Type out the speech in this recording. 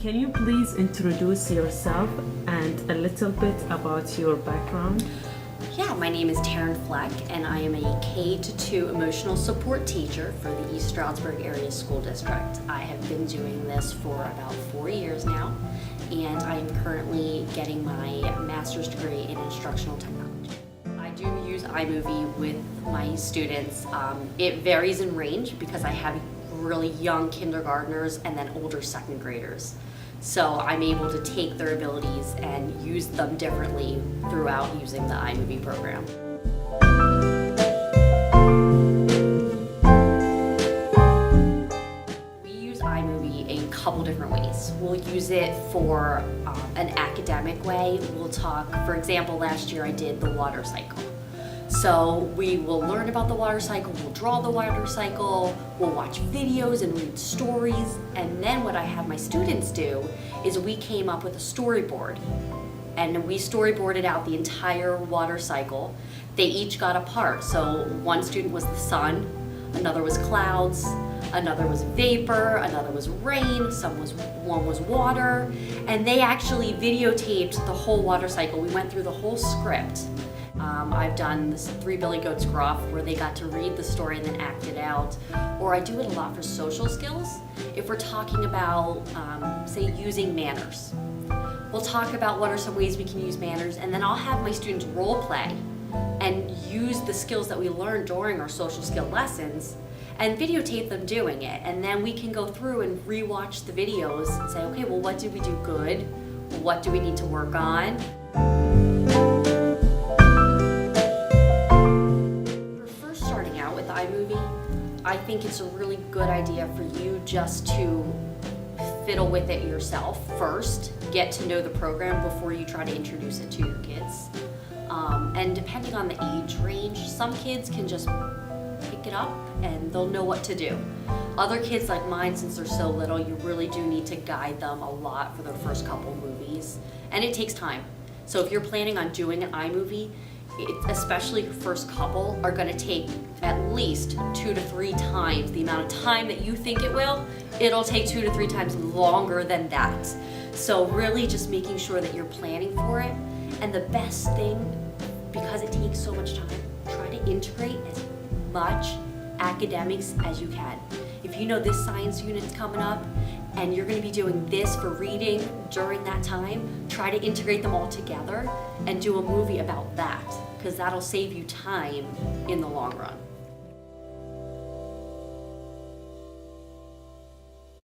Can you please introduce yourself and a little bit about your background? Yeah, my name is Taryn Fleck, and I am a K-2 emotional support teacher for the East Stroudsburg Area School District. I have been doing this for about 4 years now, and I am currently getting my master's degree in instructional technology. I do use iMovie with my students. It varies in range because I have really young kindergartners and then older second graders. So I'm able to take their abilities and use them differently throughout using the iMovie program. We use iMovie a couple different ways. We'll use it for an academic way. We'll talk, for example, last year I did the water cycle. So we will learn about the water cycle, we'll draw the water cycle, we'll watch videos and read stories, and then what I have my students do is we came up with a storyboard, and we storyboarded out the entire water cycle. They each got a part, so one student was the sun, another was clouds, another was vapor, another was rain, one was water, and they actually videotaped the whole water cycle. We went through the whole script. I've done this 3 Billy Goats Gruff where they got to read the story and then act it out. Or I do it a lot for social skills. If we're talking about, say, using manners. We'll talk about what are some ways we can use manners, and then I'll have my students role play and use the skills that we learned during our social skill lessons and videotape them doing it. And then we can go through and re-watch the videos and say, okay, well, what did we do good? What do we need to work on? iMovie, I think it's a really good idea for you just to fiddle with it yourself first, get to know the program before you try to introduce it to your kids. And depending on the age range, some kids can just pick it up and they'll know what to do. Other kids like mine, since they're so little, you really do need to guide them a lot for their first couple movies, and it takes time. So if you're planning on doing an iMovie, especially your first couple, are going to take at least 2 to 3 times the amount of time that you think it will. It'll take 2 to 3 times longer than that. So really just making sure that you're planning for it. And the best thing, because it takes so much time, try to integrate as much academics as you can. If you know this science unit's coming up and you're going to be doing this for reading during that time, try to integrate them all together and do a movie about that, because that'll save you time in the long run.